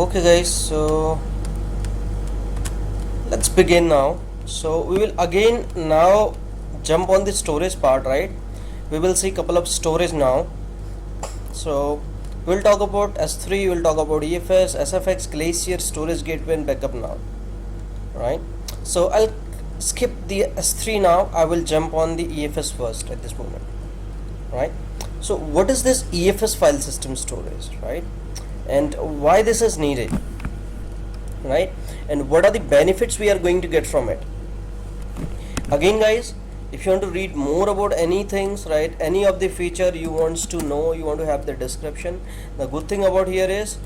Okay guys, so let's begin now. So we will again now jump on the storage part, right? We will see couple of storage now. So we'll talk about S3, we'll talk about EFS, SFX, Glacier, storage gateway and backup now, right? So I'll skip the S3 now. I will jump on the EFS first at this moment, right? So what is this EFS file system storage, right? And why this is needed, right? And what are the benefits we are going to get from it? Again guys, if you want to read more about any things, right, any of the feature you wants to know, you want to have the description, the good thing about here is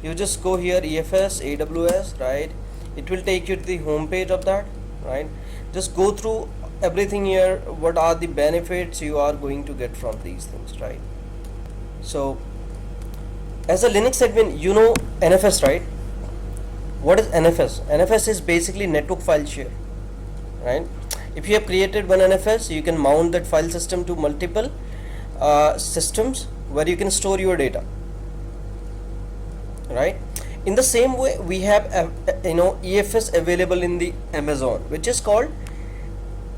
you just go here EFS AWS, right? It will take you to the home page of that, right? Just go through everything here, what are the benefits you are going to get from these things, right? So as a Linux admin, you know NFS, right? What is NFS? NFS is basically network file share, right? If you have created one NFS, you can mount that file system to multiple systems where you can store your data, right? In the same way, we have EFS available in the Amazon, which is called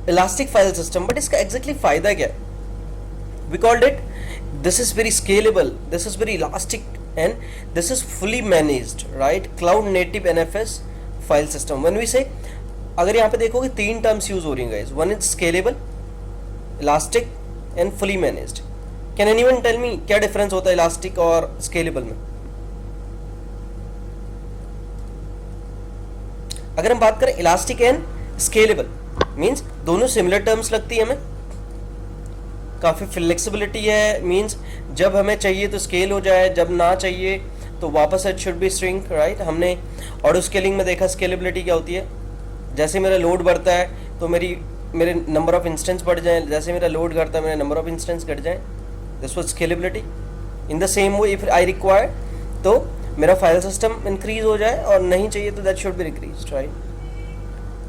Elastic File System. But इसका exactly फायदा क्या है? We called it, this is very scalable, this is very elastic, and this is fully managed, right? Cloud native NFS file system. When we say, अगर यहाँ पे देखोगे तीन terms use हो रही हैं guys, one is scalable, elastic and fully managed. Can anyone tell me क्या difference होता है इलास्टिक और स्केलेबल में? अगर हम बात करें इलास्टिक एंड स्केलेबल, मींस दोनों सिमिलर टर्म्स लगती है हमें, काफ़ी फ्लेक्सिबिलिटी है, मींस जब हमें चाहिए तो स्केल हो जाए, जब ना चाहिए तो वापस it should B shrink, right? हमने ऑटो स्केलिंग में देखा स्केलेबिलिटी क्या होती है, जैसे मेरा लोड बढ़ता है तो मेरे नंबर ऑफ इंस्टेंस बढ़ जाए, जैसे मेरा लोड घटता है मेरे नंबर ऑफ इंस्टेंस घट जाए. This was scalability. In the same way if I require तो मेरा फाइल सिस्टम इंक्रीज हो जाए, और नहीं चाहिए तो that should be decrease, right?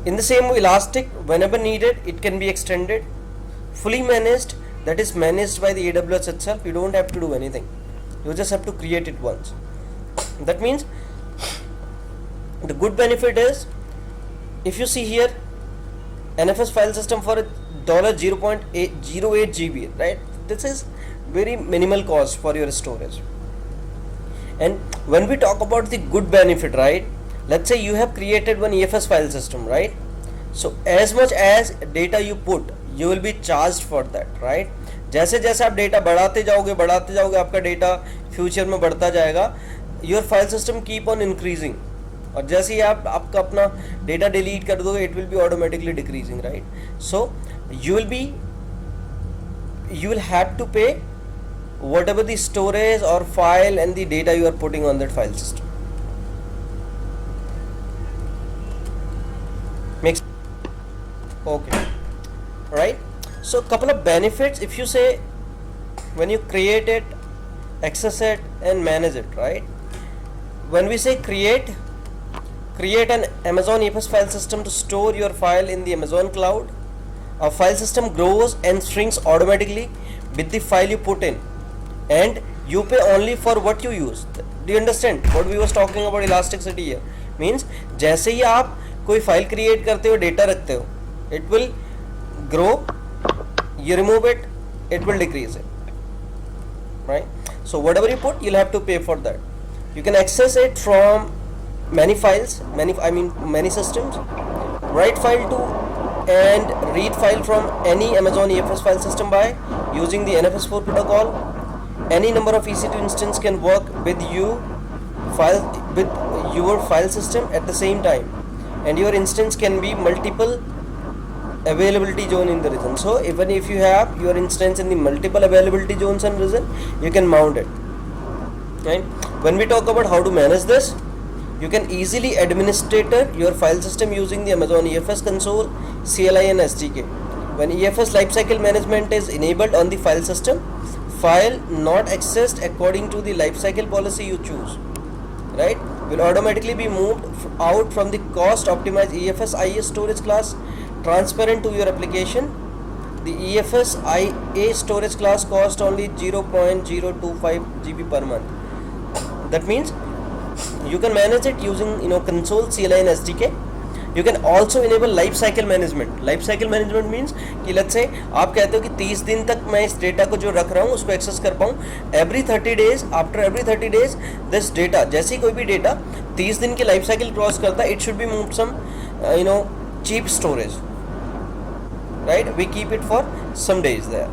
In the same way elastic, whenever needed it can be extended. Fully managed, that is managed by the AWS itself. You don't have to do anything, you just have to create it once. That means the good benefit is, if you see here NFS file system for $0.08 GB, right? This is very minimal cost for your storage. And when we talk about the good benefit, right, let's say you have created one EFS file system, right? So as much as data you put, you will be charged for that, right? जैसे जैसे आप data बढ़ाते जाओगे आपका data future में बढ़ता जाएगा. Your file system keep on increasing, और जैसे ही आप आपका अपना डेटा डिलीट कर दोगे it will be automatically decreasing, right? So you will have to pay whatever the storage or file and the data you are putting on that file system. Makes okay, right? So couple of benefits, if you say when you create it, access it and manage it, right? When we say create an Amazon EFS file system to store your file in the Amazon cloud, a file system grows and shrinks automatically with the file you put in, and you pay only for what you use. Do you understand what we was talking about elasticity here? Means जैसे ही आप कोई file create करते हो, data रखते हो, it will grow, you remove it, it will decrease it, right? So whatever you put, you'll have to pay for that. You can access it from many files, many systems, write file to and read file from any Amazon EFS file system by using the NFS4 protocol. Any number of EC2 instance can work with your file system at the same time, and your instance can be multiple availability zone in the region. So even if you have your instance in the multiple availability zones and region, you can mount it, right? When we talk about how to manage this, you can easily administrator your file system using the Amazon EFS console, CLI and SDK. When EFS lifecycle management is enabled on the file system, file not accessed according to the lifecycle policy you choose, right, will automatically be moved out from the cost optimized EFS IA storage class transparent to your application. The EFS IA storage class cost only 0.025 GB per month. That means You can manage it using console CLI and SDK. You can also enable life cycle management. Life cycle management means कि let's say आप कहते हो कि 30 दिन तक मैं इस data को जो रख रहा हूँ उसको एक्सेस कर पाऊँ. Every 30 days, after every 30 days this data, जैसे ही कोई भी डेटा 30 दिन की लाइफ साइकिल क्रॉस करता है, it should be move some cheap storage, right? We keep it for some days there.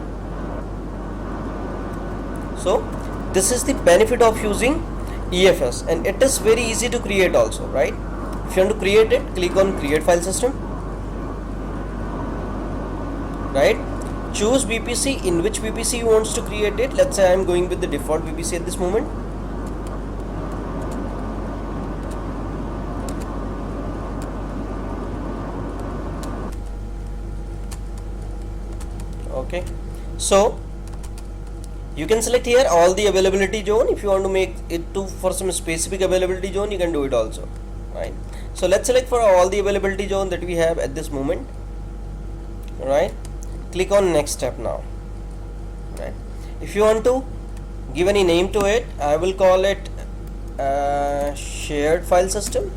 So this is the benefit of using EFS, and it is very easy to create also, right? If you want to create it, click on create file system, right? Choose VPC, in which VPC you want to create it. Let's say I am going with the default VPC at this moment. Okay, so you can select here all the availability zone. If you want to make it to for some specific availability zone, you can do it also, right? So let's select for all the availability zone that we have at this moment, right? Click on next step now, right? If you want to give any name to it, I will call it shared file system.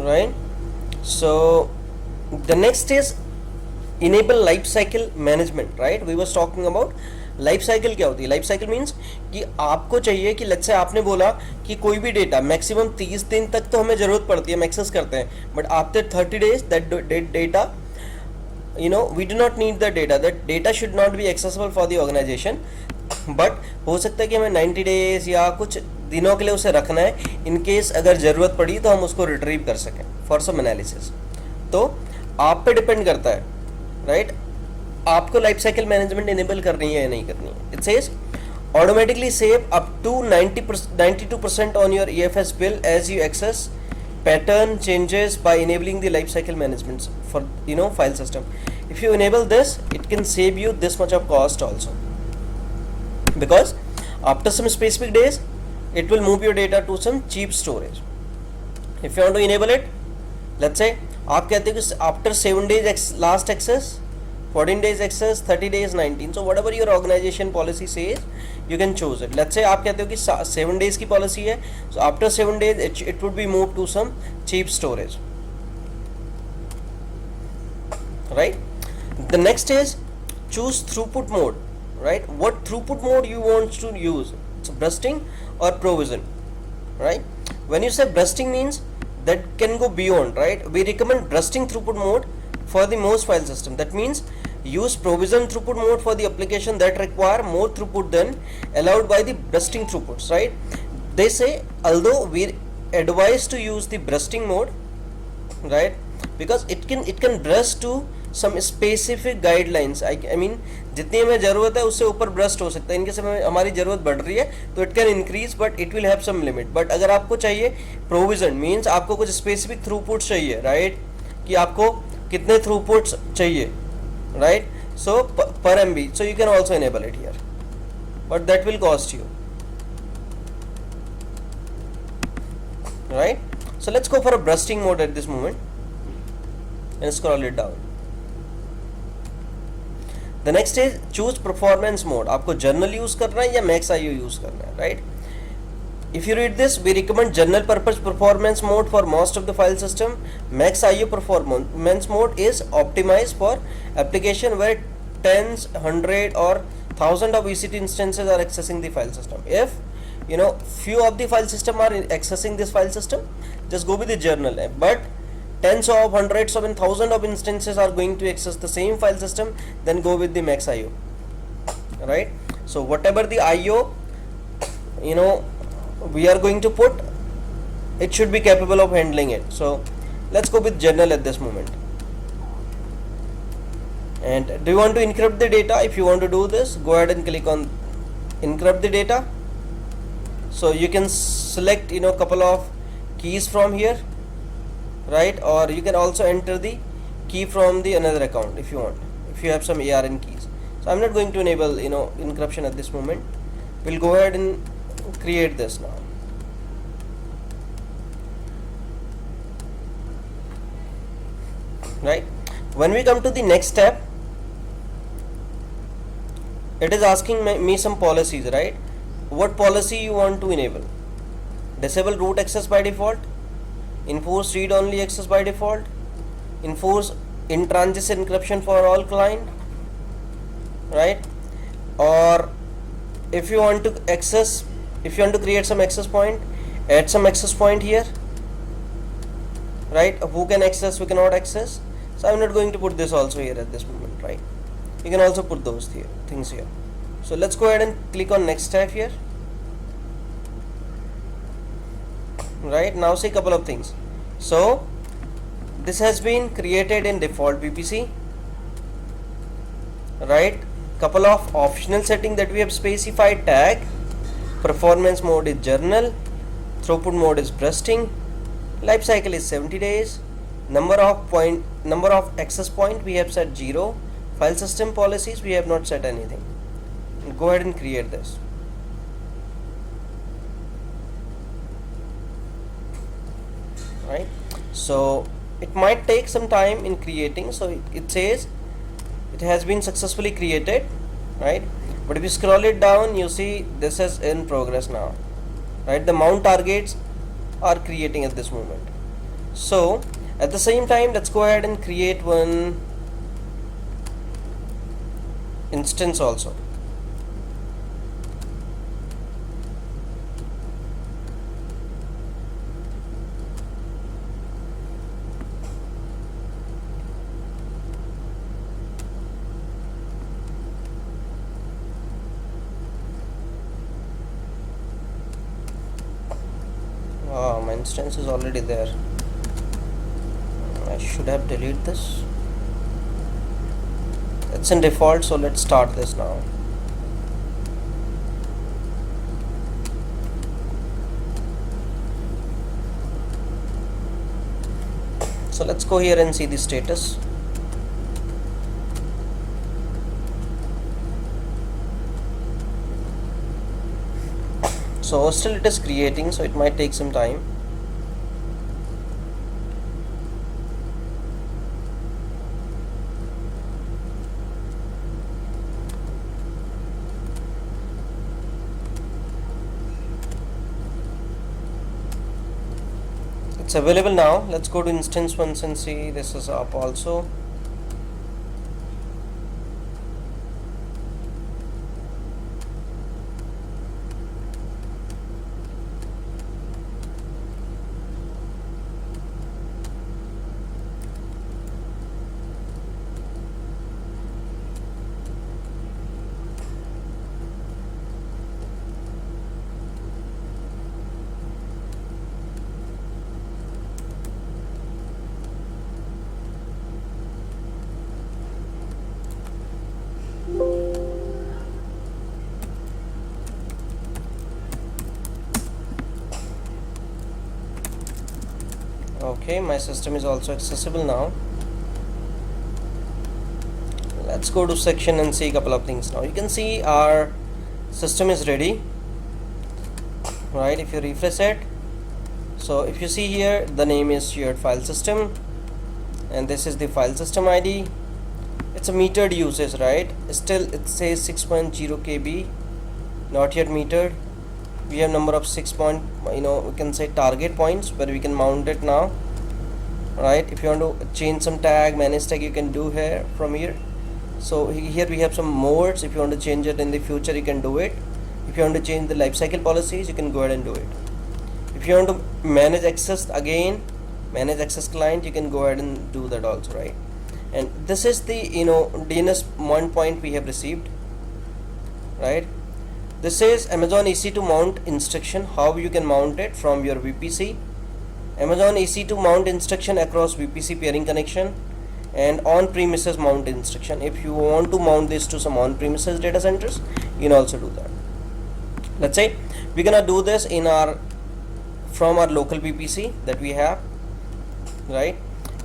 Right, so the next is enable life cycle management, right? We was talking about life cycle. क्या होती है life cycle? Means कि आपको चाहिए कि let's say आपने बोला कि कोई भी डेटा मैक्सिमम 30 दिन तक तो हमें ज़रूरत पड़ती है, हम एक्सेस करते हैं, but after 30 days that data we do not need the data, that data should not be accessible for the organization. But हो सकता है कि हमें 90 days या कुछ दिनों के लिए उसे रखना है, इन केस अगर ज़रूरत पड़ी तो हम उसको रिट्रीव कर सकें फॉर सम एनालिसिस. तो आप पे डिपेंड करता है, राइट? आपको लाइफ साइकिल मैनेजमेंट इनेबल करनी है या नहीं करनी है. It says automatically save up to 92% on your EFS bill as you access pattern changes by enabling the life cycle management for file system. If you enable this, it can save you this much of cost also, because after some specific days it will move your data to some cheap storage. If you want to enable it, let's say आप कहते हो कि after 7 days last access, 14 days access, 30 days, 19, so whatever your organization policy says you can choose it. Let's say आप कहते हो कि 7 days की policy है, so after 7 days it would be moved to some cheap storage, right? The next is choose throughput mode, right? What throughput mode you want to use? It's bursting or provision, right? When you say bursting means that can go beyond, right? We recommend bursting throughput mode for the most file system. That means use provision throughput mode for the application that require more throughput than allowed by the bursting throughputs, right? They say although we advise to use the bursting mode, right, because it can burst to some specific guidelines. I mean जितनी हमें ज़रूरत है उससे ऊपर burst हो सकता है. इनके समय हमारी ज़रूरत बढ़ रही है तो it can increase, but it will have some limit. But अगर आपको चाहिए प्रोविजन मीन्स आपको कुछ स्पेसिफिक थ्रूपुट्स चाहिए, राइट, कि आपको कितने थ्रूपुट्स चाहिए, right? So per MB, so you can also enable it here, but that will cost you, right? So let's go for a bursting mode at this moment and scroll it down. The next is choose performance mode. आपको journal use करना है या max IO use करना है, right? If you read this, we recommend general purpose performance mode for most of the file system. Max IO performance mode is optimized for application where tens, 100 or 1000 of EC2 instances are accessing the file system. If few of the file system are accessing this file system, just go with the journal. But tens of, hundreds of and thousands of instances are going to access the same file system, then go with the max IO, right? So whatever the IO we are going to put, it should be capable of handling it. So let's go with journal at this moment. And do you want to encrypt the data? If you want to do this, go ahead and click on encrypt the data. So you can select couple of keys from here, right? Or you can also enter the key from the another account if you want, if you have some ARN keys. So I'm not going to enable encryption at this moment. We'll go ahead and create this now. right? When we come to the next step, it is asking me some policies, right? What policy you want to enable? Disable root access by default, enforce read only access by default, enforce in transit encryption for all client, right? Or if you want to access, if you want to create some access point, add some access point here, right? Who can access, who cannot access. So I'm not going to put this also here at this moment, right? You can also put those things here. So let's go ahead and click on next tab here. Right now, see a couple of things. So this has been created in default VPC, right? Couple of optional setting that we have specified: tag, performance mode is journal, throughput mode is bursting, life cycle is 70 days, number of access point we have set 0, file system policies we have not set anything. Go ahead and create this. Right, so it might take some time in creating. So it says it has been successfully created, right? But if you scroll it down, you see this is in progress now, right? The mount targets are creating at this moment. So at the same time, let's go ahead and create one instance also. My instance is already there. I should have deleted this. It's in default, so let's start this now. So let's go here and see the status. So still it is creating, so it might take some time. It's available now. Let's go to instance once and see this is up also. Okay, my system is also accessible now. Let's go to section and see a couple of things now. You can see our system is ready, right? If you refresh it, so if you see here, the name is shared file system, and this is the file system ID. It's a metered usage, right? Still it says 6.0 KB, not yet metered. We have number of 6 point, we can say target points where we can mount it now, right? If you want to change some tag, manage tag, you can do here from here. So here we have some modes. If you want to change it in the future, you can do it. If you want to change the lifecycle policies, you can go ahead and do it. If you want to manage access, again manage access client, you can go ahead and do that also, right? And this is the DNS one point we have received, right? This is Amazon EC2 mount instruction, how you can mount it from your VPC. Amazon EC2 mount instruction across VPC peering connection, and on-premises mount instruction. If you want to mount this to some on-premises data centers, you can also do that. Let's say we're gonna do this from our local VPC that we have, right?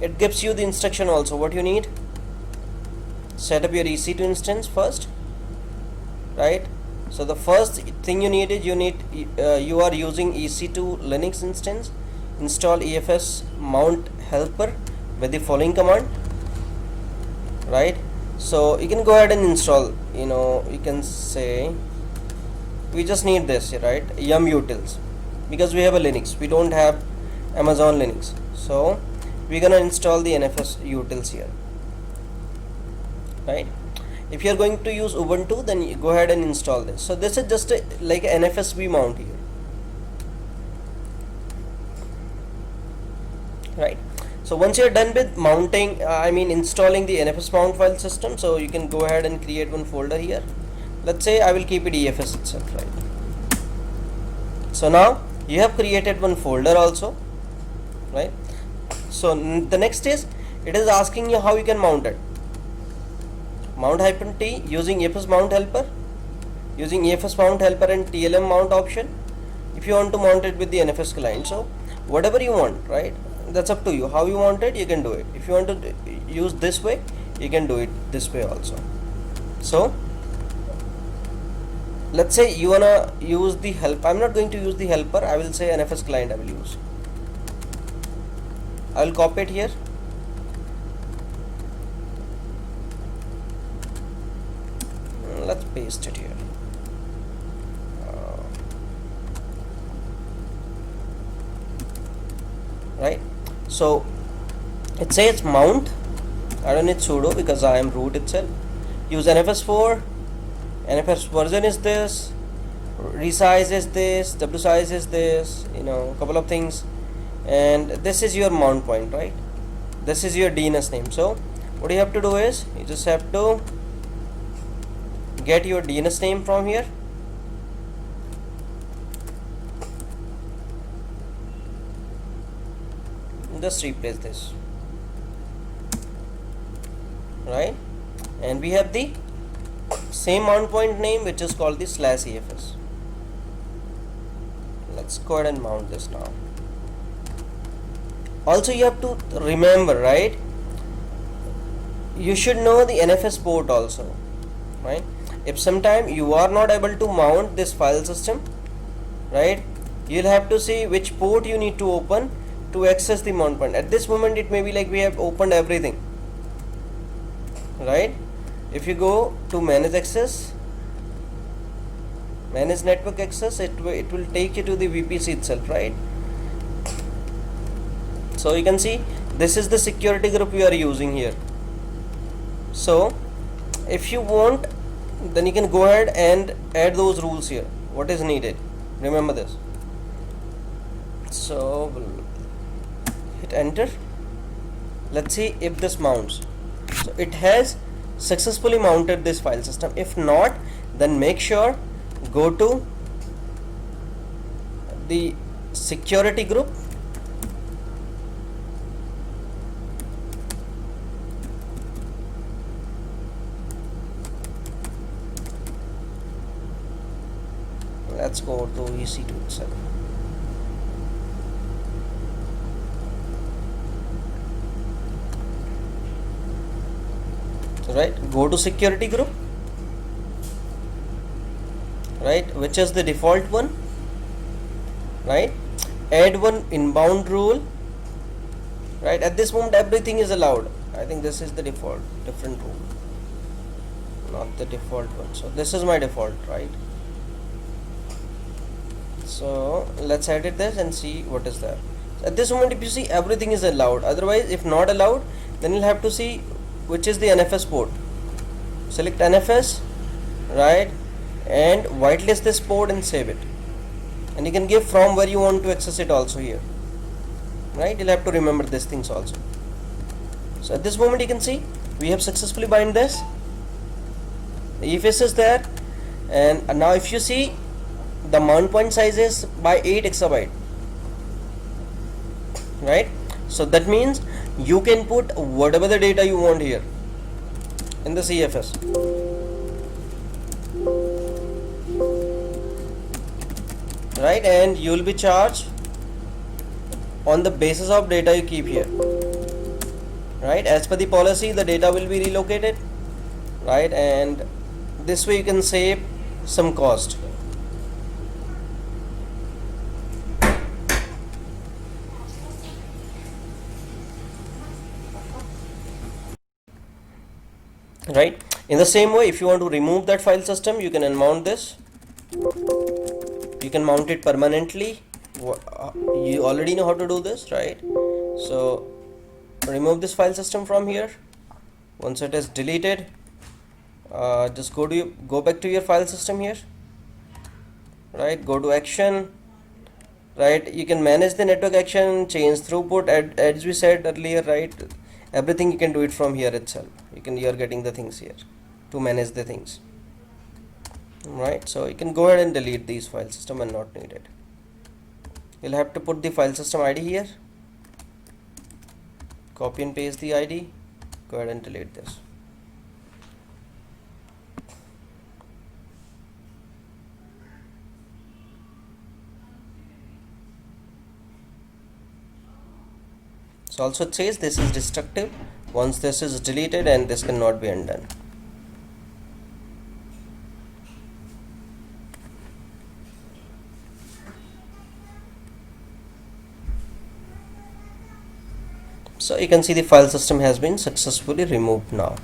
It gives you the instruction also. What you need: set up your EC2 instance first, right? So the first thing you need is you are using EC2 Linux instance. Install EFS mount helper with the following command: right? So you can go ahead and install, you can say we just need this, right? Yum utils, because we have a Linux, we don't have Amazon Linux, so we're gonna install the NFS utils here, right? If you're going to use Ubuntu, then you go ahead and install this. So this is just like an NFS mount here, right? So once you're done with mounting, installing the NFS mount file system, so you can go ahead and create one folder here. Let's say I will keep it EFS itself, right? So now you have created one folder also, right? So the next is, it is asking you how you can mount it. Mount -t using EFS mount helper, using EFS mount helper and TLM mount option, if you want to mount it with the NFS client. So whatever you want, right? That's up to you. How you want it, you can do it. If you want to use this way, you can do it this way also. So let's say you wanna use the help. I'm not going to use the helper. I will say NFS client I will use. I will copy it here. Let's paste it here. Right? So it says mount. I don't need sudo because I am root itself. Use NFS 4. NFS version is this. Resize is this. WSize is this. Couple of things. And this is your mount point, right? This is your DNS name. So what you have to do is, you just have to get your DNS name from here. Just replace this, right? And we have the same mount point name, which is called the /EFS. Let's go ahead and mount this now. Also you have to remember, right, you should know the NFS port also, right? If sometime you are not able to mount this file system, right, you'll have to see which port you need to open to access the mount point. At this moment it may be like we have opened everything, right? If you go to manage access, manage network access, it will take you to the VPC itself, right? So you can see this is the security group we are using here. So if you want, then you can go ahead and add those rules here, what is needed. Remember this. So we'll hit enter. Let's see if this mounts. So it has successfully mounted this file system. If not, then make sure go to the security group, let's go to EC2 itself. Right, go to security group, right, which is the default one, right? Add one inbound rule, right? At this moment everything is allowed. I think this is the default, different rule, not the default one. So this is my default, right? So let's edit this and see what is there. At this moment, if you see, everything is allowed. Otherwise, if not allowed, then you'll have to see which is the NFS port. Select NFS, right, and whitelist this port and save it. And you can give from where you want to access it also here, right? You'll have to remember these things also. So at this moment you can see we have successfully bind this. The EFS is there, and now if you see, the mount point size is by 8 exabyte, right? So that means you can put whatever the data you want here in the CFS, right? And you will be charged on the basis of data you keep here, right? As per the policy, the data will be relocated, right? And this way you can save some cost. right? In the same way, if you want to remove that file system, you can unmount this. You can mount it permanently. You already know how to do this, right? So remove this file system from here. Once it is deleted, just go back to your file system here, right? Go to action, right? You can manage the network action, change throughput, as we said earlier, right? Everything you can do it from here itself. You are getting the things here to manage the things, right? So you can go ahead and delete these file system and not need it. You'll have to put the file system ID here, copy and paste the ID, go ahead and delete this. So also it says this is destructive once this is deleted, and this cannot be undone. So you can see the file system has been successfully removed now.